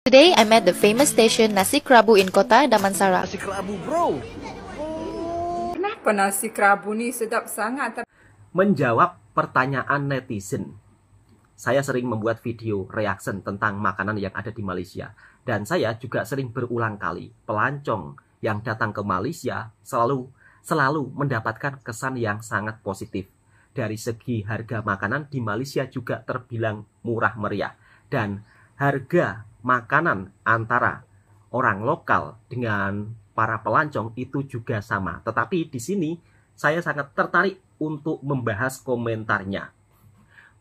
Today, I'm at the famous station Nasi Kerabu in Kota Damansara. Nasi kerabu, bro. Kenapa nasi kerabu ni sedap sangat? Menjawab pertanyaan netizen, saya sering membuat video reaction tentang makanan yang ada di Malaysia. Dan saya juga sering berulang kali, pelancong yang datang ke Malaysia selalu mendapatkan kesan yang sangat positif. Dari segi harga makanan di Malaysia juga terbilang murah meriah. Dan harga makanan antara orang lokal dengan para pelancong itu juga sama. Tetapi di sini saya sangat tertarik untuk membahas komentarnya.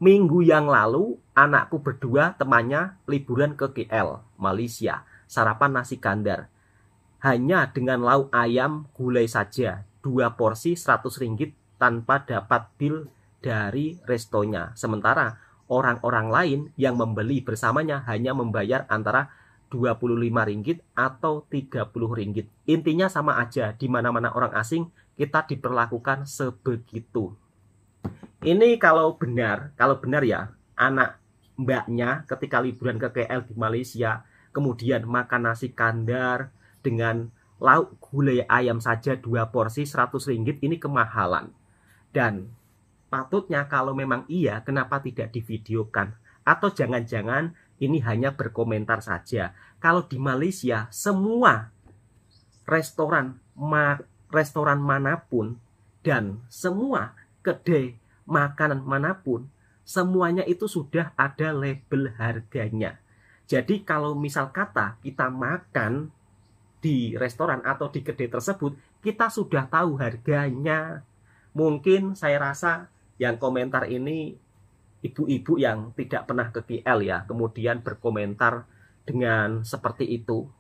Minggu yang lalu anakku berdua temannya liburan ke KL, Malaysia, sarapan nasi kandar. Hanya dengan lauk ayam gulai saja, 2 porsi 100 ringgit tanpa dapat bil dari restonya. Sementara orang-orang lain yang membeli bersamanya hanya membayar antara 25 ringgit atau 30 ringgit. Intinya sama aja, di mana-mana orang asing kita diperlakukan sebegitu. Ini kalau benar ya, anak mbaknya ketika liburan ke KL di Malaysia, kemudian makan nasi kandar dengan lauk gulai ayam saja 2 porsi 100 ringgit, ini kemahalan. Dan patutnya kalau memang iya, kenapa tidak divideokan? Atau jangan-jangan ini hanya berkomentar saja. Kalau di Malaysia, semua restoran manapun dan semua kedai makanan manapun, semuanya itu sudah ada label harganya. Jadi kalau misal kata kita makan di restoran atau di kedai tersebut, kita sudah tahu harganya. Mungkin saya rasa yang komentar ini ibu-ibu yang tidak pernah ke KL ya, kemudian berkomentar dengan seperti itu.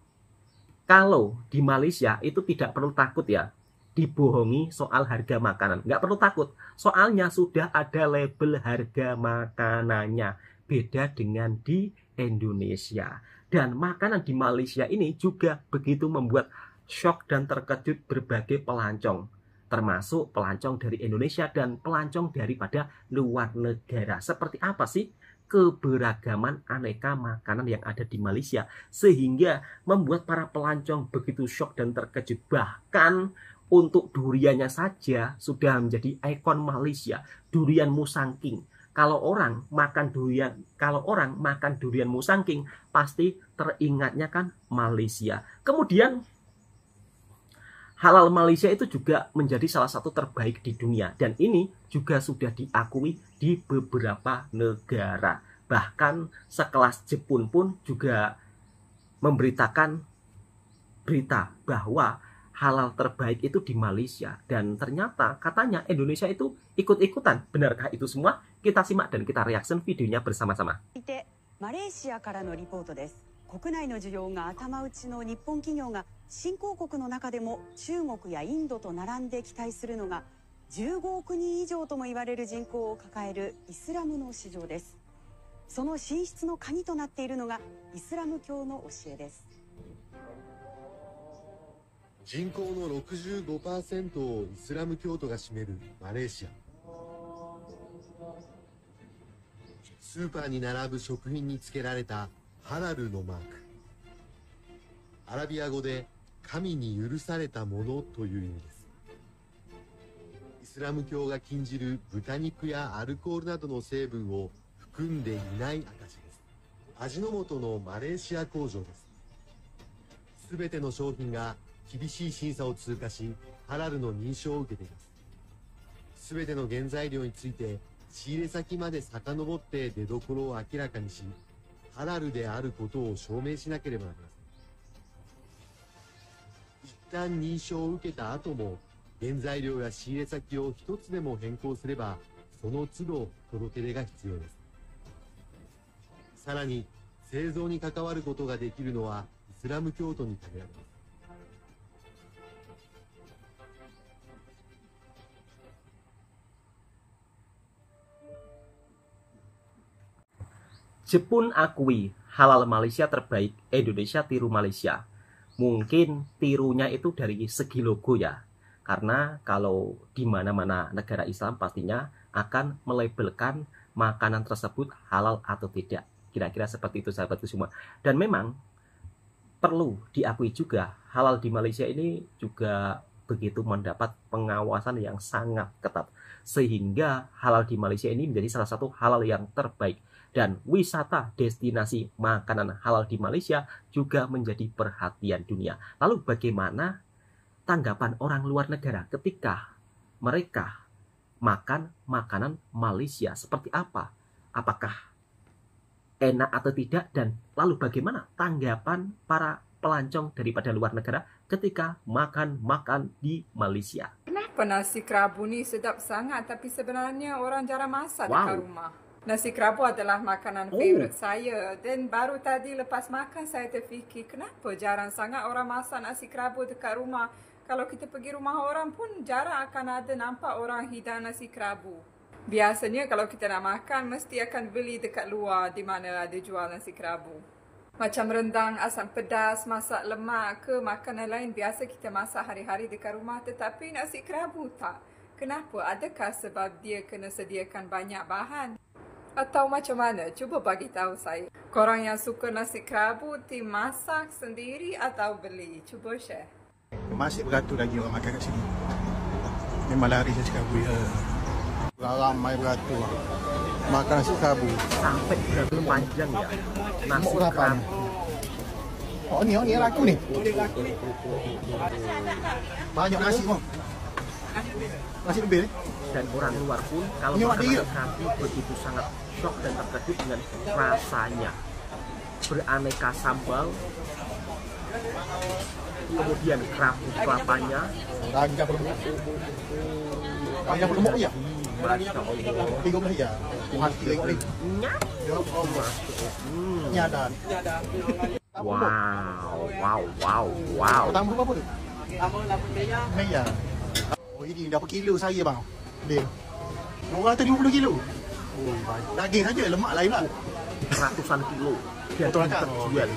Kalau di Malaysia itu tidak perlu takut ya dibohongi soal harga makanan. Nggak perlu takut, soalnya sudah ada label harga makanannya. Beda dengan di Indonesia. Dan makanan di Malaysia ini juga begitu membuat shock dan terkejut berbagai pelancong, termasuk pelancong dari Indonesia dan pelancong daripada luar negara. Seperti apa sih keberagaman aneka makanan yang ada di Malaysia sehingga membuat para pelancong begitu shock dan terkejut. Bahkan untuk duriannya saja sudah menjadi ikon Malaysia, durian Musangking. Kalau orang makan durian Musangking, pasti teringatnya kan Malaysia. Kemudian halal Malaysia itu juga menjadi salah satu terbaik di dunia. Dan ini juga sudah diakui di beberapa negara. Bahkan sekelas Jepun pun juga memberitakan berita bahwa halal terbaik itu di Malaysia. Dan ternyata katanya Indonesia itu ikut-ikutan. Benarkah itu semua? Kita simak dan kita reaction videonya bersama-sama. マレーシアからのリポートです。国内の需要が頭打ちの日本企業が新興国の中でも中国やインドと並んで期待するのが15億人以上とも言われる人口を抱えるイスラムの市場です。その進出の鍵となっているのがイスラム教の教えです。人口の 65% をイスラム教徒が占めるマレーシア。スーパーに並ぶ食品につけられたハラルのマーク。アラビア語で神に許されたものという意味です。イスラム教が禁じる豚肉やアルコールなどの成分を含んでいない証です。味の素のマレーシア工場です。すべての商品が厳しい審査を通過し、ハラルの認証を受けています。すべての原材料について仕入れ先まで遡って出所を明らかにし、ハラルであることを証明しなければなりません。一旦認証を受けた後も、原材料や仕入れ先を一つでも変更すれば、その都度届け出が必要です。さらに、製造に関わることができるのはイスラム教徒に限られます。Jepun akui halal Malaysia terbaik, Indonesia tiru Malaysia. Mungkin tirunya itu dari segi logo ya. Karena kalau di mana-mana negara Islam pastinya akan melabelkan makanan tersebut halal atau tidak. Kira-kira seperti itu sahabatku semua. Dan memang perlu diakui juga, halal di Malaysia ini juga begitu mendapat pengawasan yang sangat ketat. Sehingga halal di Malaysia ini menjadi salah satu halal yang terbaik. Dan wisata destinasi makanan halal di Malaysia juga menjadi perhatian dunia. Lalu bagaimana tanggapan orang luar negara ketika mereka makan makanan Malaysia? Seperti apa? Apakah enak atau tidak? Dan lalu bagaimana tanggapan para pelancong daripada luar negara ketika makan di Malaysia? Kenapa nasi kerabu ni sedap sangat tapi sebenarnya orang jarang masak Wow. dekat rumah. Nasi kerabu adalah makanan favourite saya. Dan baru tadi lepas makan saya terfikir kenapa jarang sangat orang masak nasi kerabu dekat rumah. Kalau kita pergi rumah orang pun jarang akan ada nampak orang hidang nasi kerabu. Biasanya kalau kita nak makan mesti akan beli dekat luar di mana ada jual nasi kerabu. Macam rendang, asam pedas, masak lemak ke makanan lain biasa kita masak hari-hari dekat rumah. Tetapi nasi kerabu tak. Kenapa? Adakah sebab dia kena sediakan banyak bahan? Atau macam mana? Cuba bagi tahu saya. Korang yang suka nasi kerabu, tim masak sendiri atau beli? Cuba share. Masih beratur lagi orang makan kat sini. Memang lari nasi kerabu ya. Ramai beratur. Makan nasi kerabu. Sampai berapa panjang ya nasi Mau berapa kerabu? ni? Oh ni laku ni. Banyak nasi mau. Nasi lebih ni. Dan orang luar pun kalau Ini makan dia. nasi kerabu begitu sangat shock dan terkejut dengan rasanya. Beraneka sambal, kemudian kerabu kelapanya. Ragam berlemuk. Ragam berlemuk ya. Masya Allah. 13 ya. Tuhan tengok ni. Nyat. Ya Allah. Ni ada. Wow. Tambah berapa tu? Meja. Oh ini berapa kilo saya bang? Dia. 250 kilo. Oh, daging saja, lemak lain lah. Ratusan kilo dan Betul kan? terjual.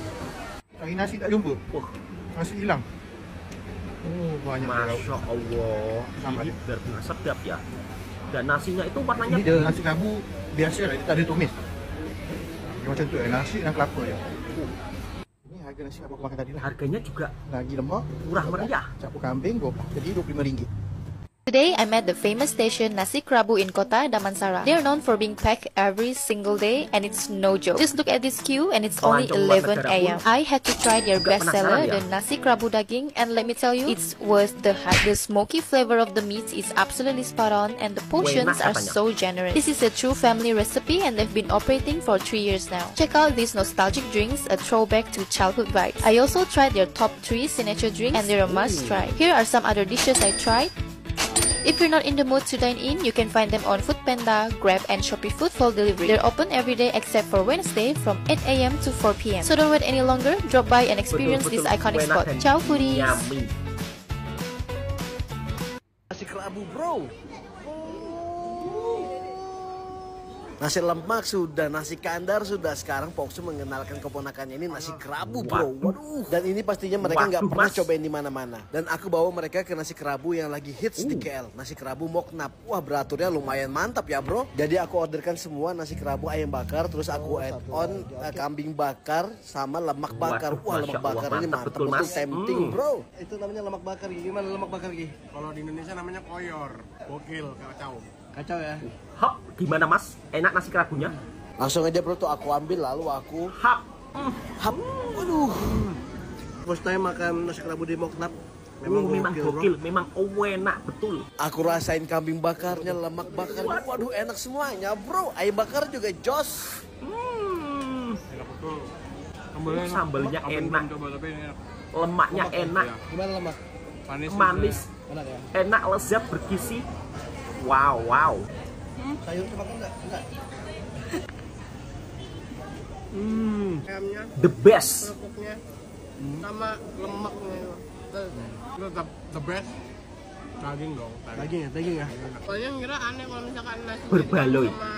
Hari nasi tak jumpa. Wah, Nasi hilang. Oh, banyak. Masya Allah. Sambal. Ini benar-benar sedap ya. Dan nasinya itu warnanya Ini dia nasi kerabu biasa lah, dia tak ada tumis. Dia macam tu, nasi dan kelapa je. Ini harga nasi apa aku makan tadi lah. harganya juga Lagi lemak, murah meriah. campur kambing, jadi RM25. Today, I'm at the famous station Nasi Kerabu in Kota Damansara. They're known for being packed every single day, and it's no joke. Just look at this queue, and it's only Pelancong luar 11 negara a.m. pun I had to try their juga best seller, penasaran ya. the Nasi Kerabu daging, and let me tell you, it's worth the hype. The smoky flavor of the meat is absolutely spot on, and the portions are katanya. so generous. This is a true family recipe, and they've been operating for 3 years now. Check out these nostalgic drinks, a throwback to childhood vibes. I also tried their top 3 signature drinks, and they're a must try. Here are some other dishes I tried. If you're not in the mood to dine in, you can find them on Foodpanda, Grab, and Shopee Food for delivery. They're open every day except for Wednesday from 8 a.m. to 4 p.m. So don't wait any longer, drop by and experience this iconic enak spot. dan Ciao foodies! yummy. Nasi kerabu bro. Nasi lemak sudah, nasi kandar sudah. Sekarang Poksu mengenalkan keponakannya ini nasi kerabu bro. Waduh. Dan ini pastinya mereka nggak Waduh, pernah Mas. cobain di mana-mana. Dan aku bawa mereka ke nasi kerabu yang lagi hits di KL. Nasi kerabu Moknap. Wah beraturnya lumayan mantap ya bro. Jadi aku orderkan semua nasi kerabu ayam bakar. Terus aku add on kambing bakar sama lemak bakar. Waduh, Wah Masya lemak Allah, bakar ini mantap mantap betul, betul, Mas. tempting bro. Itu namanya lemak bakar. Gimana lemak bakar Gi? Kalau di Indonesia namanya koyor, gokil, kacau. Kacau ya. Hap, gimana Mas? Enak nasi kerabunya? Langsung aja bro tuh aku ambil lalu aku Hap. hap. Waduh. First time makan nasi kerabu di Moknap. Memang gokil, bro. gokil, memang enak betul. Aku rasain kambing bakarnya, lemak bakarnya. Waduh enak semuanya bro. Ayam bakar juga jos. Enak betul. Sambalnya enak. Coba tapi ini enak. Lemaknya enak, Gimana lemak? Manis. manis, Enak ya? enak, lezat, bergizi. Wow. Sayur makan enggak? Enggak. Ayamnya, The best. kerupuknya, sama lemaknya itu. Itu the best. Daging dong. Daging ya. Soalnya ngira aneh kalau misalkan nasi Berbaloi. sama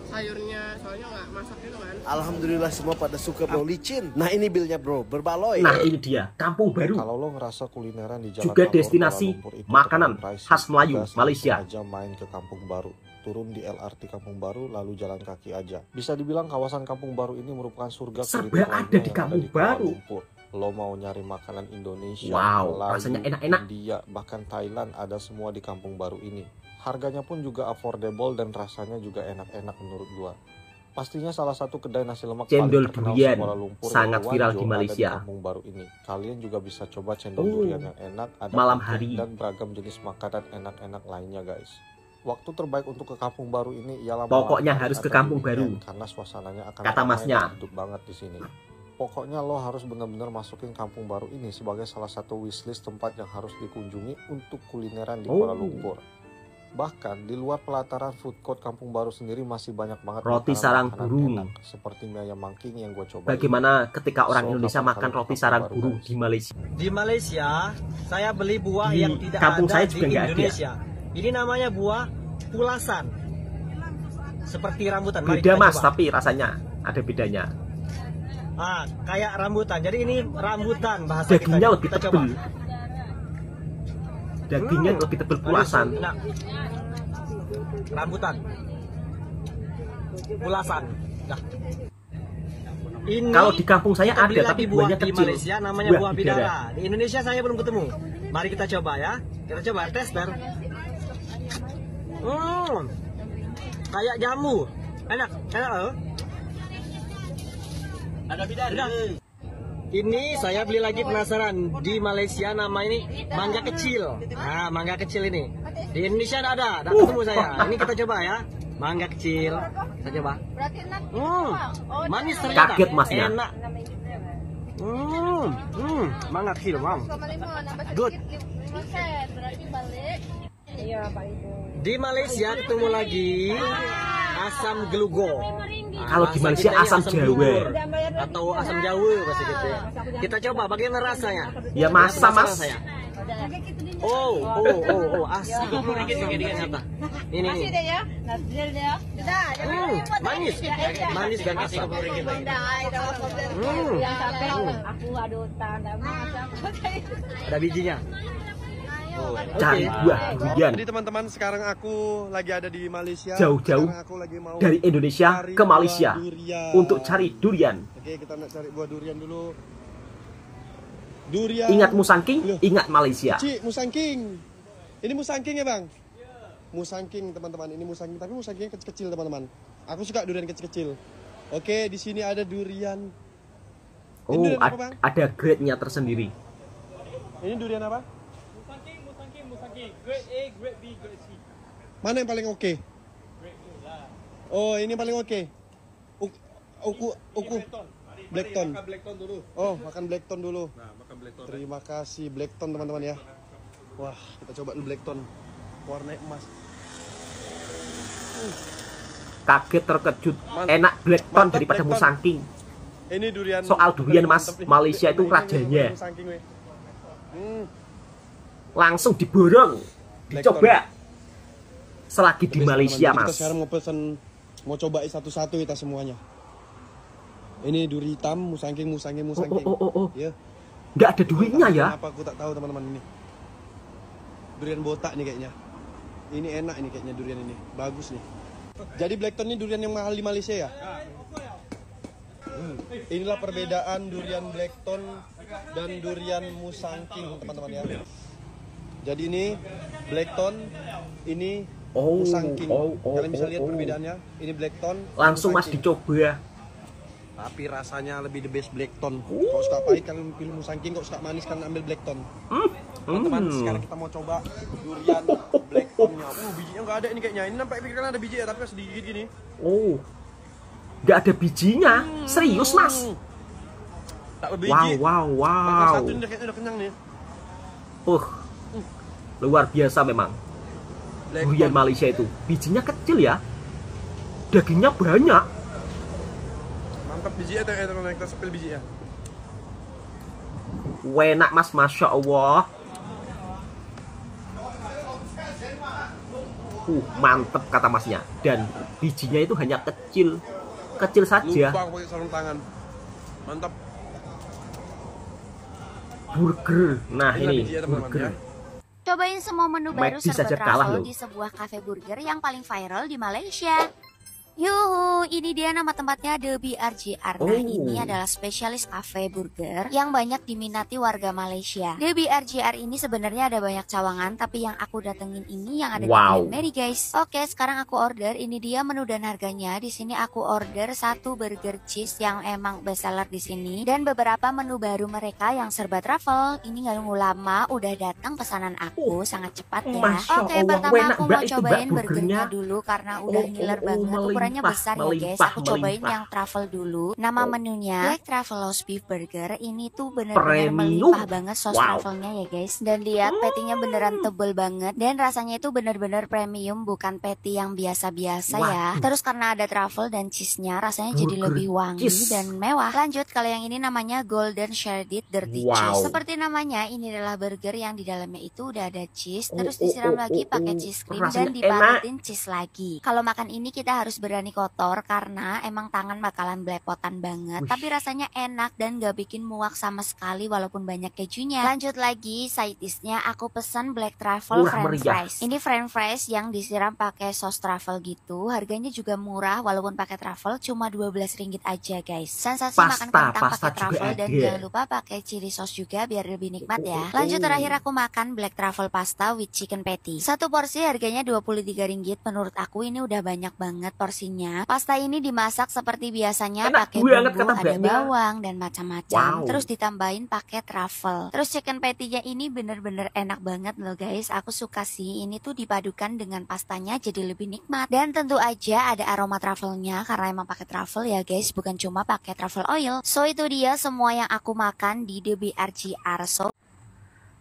sayurnya, soalnya nggak masak itu kan. Alhamdulillah semua pada suka bro, licin. Nah ini bilnya bro, berbaloi. Nah ini dia, Kampung Baru. Kalau lo ngerasa kulineran di Jalan Juga Alor, destinasi Kuala Lumpur itu makanan terlalu pricey, khas Melayu, gas Malaysia. langsung aja main ke Kampung Baru. Turun di LRT Kampung Baru lalu jalan kaki aja. Bisa dibilang kawasan Kampung Baru ini merupakan surga Serba kuliner ada lainnya di yang Kampung Kuala Baru. Lumpur. Lo mau nyari makanan Indonesia, Wow, Melayu, rasanya enak-enak. India, bahkan Thailand ada semua di kampung baru ini. Harganya pun juga affordable dan rasanya juga enak-enak menurut gua. Pastinya salah satu kedai nasi lemak Cendol paling terkenal durian Kuala Lumpur sangat yaitu viral Wanjo di Malaysia. ada di kampung baru ini. Kalian juga bisa coba cendol durian yang enak, ada malam pancake hari. dan beragam jenis makanan enak-enak lainnya guys. Waktu terbaik untuk ke kampung baru ini ialah Pokoknya malam hari harus ke atau kampung weekend, baru. karena suasananya akan Kata ramai masnya. dan hidup banget di sini. Pokoknya lo harus benar-benar masukin kampung baru ini sebagai salah satu wishlist tempat yang harus dikunjungi untuk kulineran di Kuala Lumpur. Bahkan di luar pelataran food court kampung baru sendiri masih banyak banget Roti sarang burung. enak, seperti mie ayam mangking yang gue coba. Bagaimana ketika orang Indonesia kapan makan kali roti ke sarang kampung burung baru, di Malaysia? Di Malaysia, saya beli buah Di yang tidak kampung ada saya di juga nggak ada. Indonesia. Ini namanya buah pulasan. Seperti rambutan. Mari Beda kita mas, coba. tapi rasanya ada bedanya. Kayak rambutan. Jadi ini rambutan bahasa Dagingnya kita. lebih Kita tebal. coba. Dagingnya lebih tebal pulasan. Enak. Rambutan. Pulasan. Nah. Ini Kalau di kampung saya kita beli ada, tapi lagi buah buahnya di kecil. Malaysia namanya buah bidara. Di Indonesia saya belum ketemu. Mari kita coba ya. Kita coba tester. Kayak jamu. Enak loh. Ada bidara. Ini saya beli lagi penasaran. Di Malaysia nama ini mangga kecil. Nah, mangga kecil ini. Di Indonesia ada ketemu saya. Ini kita coba ya. Mangga kecil. Kita coba. Manis ternyata. Kaget masnya. Enak. Mangga kecil, Mam. Good. Di Malaysia ketemu lagi asam gelugo. Kalau di Malaysia asam Jawa atau asam Jawa bahasa gitu ya. Kita coba bagaimana rasanya. Ya masa mas. Asam. Ini. Manis. Manis dan asam. Ada bijinya. Cari buah durian. Jadi teman-teman, sekarang aku lagi ada di Malaysia. Jauh-jauh Sekarang aku lagi mau dari Indonesia cari ke Malaysia buah durian. untuk cari durian. Oke, kita nak cari buah durian dulu. Durian. Ingat musangking, ingat Malaysia. Cik, musangking. Ini musangking ya bang? Musangking teman-teman, ini musangking. Tapi musangkingnya kecil-kecil teman-teman. Aku suka durian kecil-kecil. Oke, di sini ada durian. Ini durian apa, bang? Ada grade-nya tersendiri. Ini durian apa? Grade A, grade B, grade C. Mana yang paling oke? Oh, ini yang paling oke. Blackton. Makan Blackton dulu. Oh, makan Blackton dulu. Nah, makan Blackton. Terima kasih Blackton teman-teman ya. Wah, kita coba dulu Blackton. Warna emas. Kaget terkejut. Enak Blackton daripada Blackton. musangking. Ini durian. Soal durian mas, Malaysia itu rajanya. Langsung diborong, dicoba. Selagi di Malaysia mas. Kita sekarang mau pesan, mau cobain satu-satu kita semuanya. Ini duri hitam, musangking. Ya. Nggak ada durinya ya? Apa aku tak tahu teman-teman ini. Durian botak nih kayaknya. Ini enak ini kayaknya durian ini, bagus nih. Jadi Blackton ini durian yang mahal di Malaysia ya? Inilah perbedaan durian Blackton dan durian musangking teman-teman ya. Jadi ini Blackton, ini musangking. Kalian bisa lihat perbedaannya. Ini Blackton. Langsung mas dicoba. Tapi rasanya lebih the best Blackton. Kalau suka pahit kalian pilih musangking, kalau suka manis kalian ambil Blackton. Teman-teman, sekarang kita mau coba durian Blacktonnya. Bijinya nggak ada ini kayaknya. Ini nampak pikiran ada biji ya, tapi sedikit gini. Oh, nggak ada bijinya. Serius mas? Tak berbiji. Wow. Makan satu ini kayaknya udah kenyang nih. Luar biasa memang. Durian Malaysia itu bijinya kecil ya. Dagingnya banyak. Mantap bijinya, teman-teman, kita sepil bijinya. Enak mas, masya Allah. Mantep kata masnya. Dan bijinya itu hanya kecil saja. Lupa pakai sarung tangan. Mantap. Burger. Nah ini burger. Cobain semua menu baru McD saja serba kalah travel loh. di sebuah cafe burger yang paling viral di Malaysia. Yuhu, ini dia nama tempatnya The BRJR. Nah, ini adalah spesialis cafe burger yang banyak diminati warga Malaysia. The BRJR ini sebenarnya ada banyak cawangan, tapi yang aku datengin ini yang ada di Grand Mary, guys. Oke, sekarang aku order. Ini dia menu dan harganya. Di sini aku order 1 burger cheese yang emang best seller di sini dan beberapa menu baru mereka yang serba travel. Ini nggak nunggu lama, udah datang pesanan aku sangat cepat ya. Oke, pertama aku mau cobain burgernya dulu karena udah ngiler banget. Ukurannya besar ya guys. Aku cobain yang travel dulu. Nama menunya Black Travelos Beef Burger. Ini tuh bener-bener melimpah banget sos travelnya ya guys. Dan lihat patty-nya beneran tebel banget. Dan rasanya itu bener-bener premium, bukan patty yang biasa-biasa ya. Terus karena ada travel dan cheese-nya, rasanya jadi lebih wangi dan mewah. Lanjut, kalau yang ini namanya Golden Shredded Dirty Cheese. Seperti namanya, ini adalah burger yang di dalamnya itu udah ada cheese. Terus disiram lagi pakai cheese cream dan diparutin cheese lagi. Kalau makan ini kita harus berani kotor karena emang tangan bakalan belepotan banget. Tapi rasanya enak dan gak bikin muak sama sekali walaupun banyak kejunya. Lanjut lagi, side dish-nya aku pesan Black Truffle French Fries. Ini French Fries yang disiram pakai sos truffle gitu. Harganya juga murah walaupun pakai truffle, cuma 12 ringgit aja guys. Sensasi makan kentang pakai truffle dan jangan lupa pakai chili sauce juga biar lebih nikmat ya. Lanjut, terakhir aku makan Black Truffle Pasta with chicken patty. Satu porsi harganya 23 ringgit. Menurut aku ini udah banyak banget porsinya. Pasta ini dimasak seperti biasanya pakai bumbu, ada bawang dan macam-macam. Terus ditambahin pakai truffle. Terus chicken patty-nya ini bener-bener enak banget loh guys. Aku suka sih, ini tuh dipadukan dengan pastanya jadi lebih nikmat. Dan tentu aja ada aroma truffle-nya karena emang pakai truffle ya guys, bukan cuma pakai truffle oil. So itu dia semua yang aku makan di The BRJR.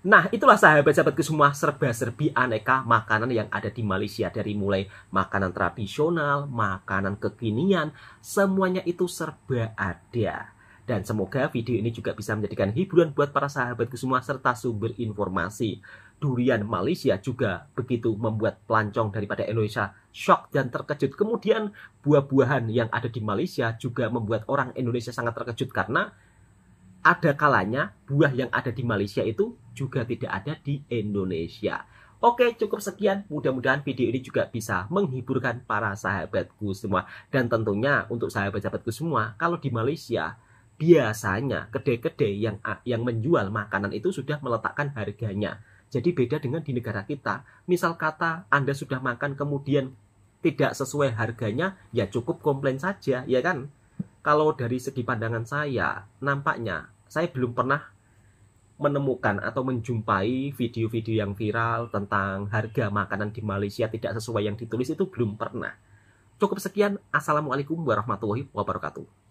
Nah, itulah sahabat-sahabatku semua serba-serbi aneka makanan yang ada di Malaysia. Dari mulai makanan tradisional, makanan kekinian, semuanya itu serba ada. Dan semoga video ini juga bisa menjadikan hiburan buat para sahabatku semua serta sumber informasi. Durian Malaysia juga begitu membuat pelancong daripada Indonesia shock dan terkejut. Kemudian buah-buahan yang ada di Malaysia juga membuat orang Indonesia sangat terkejut karena ada kalanya buah yang ada di Malaysia itu juga tidak ada di Indonesia. Oke, cukup sekian. Mudah-mudahan video ini juga bisa menghiburkan para sahabatku semua. Dan tentunya untuk sahabat-sahabatku semua, kalau di Malaysia biasanya kedai-kedai yang menjual makanan itu sudah meletakkan harganya. Jadi beda dengan di negara kita. Misal kata Anda sudah makan kemudian tidak sesuai harganya, ya cukup komplain saja, ya kan? Kalau dari segi pandangan saya, nampaknya saya belum pernah menemukan atau menjumpai video-video yang viral tentang harga makanan di Malaysia tidak sesuai yang ditulis, itu belum pernah. Cukup sekian. Assalamualaikum warahmatullahi wabarakatuh.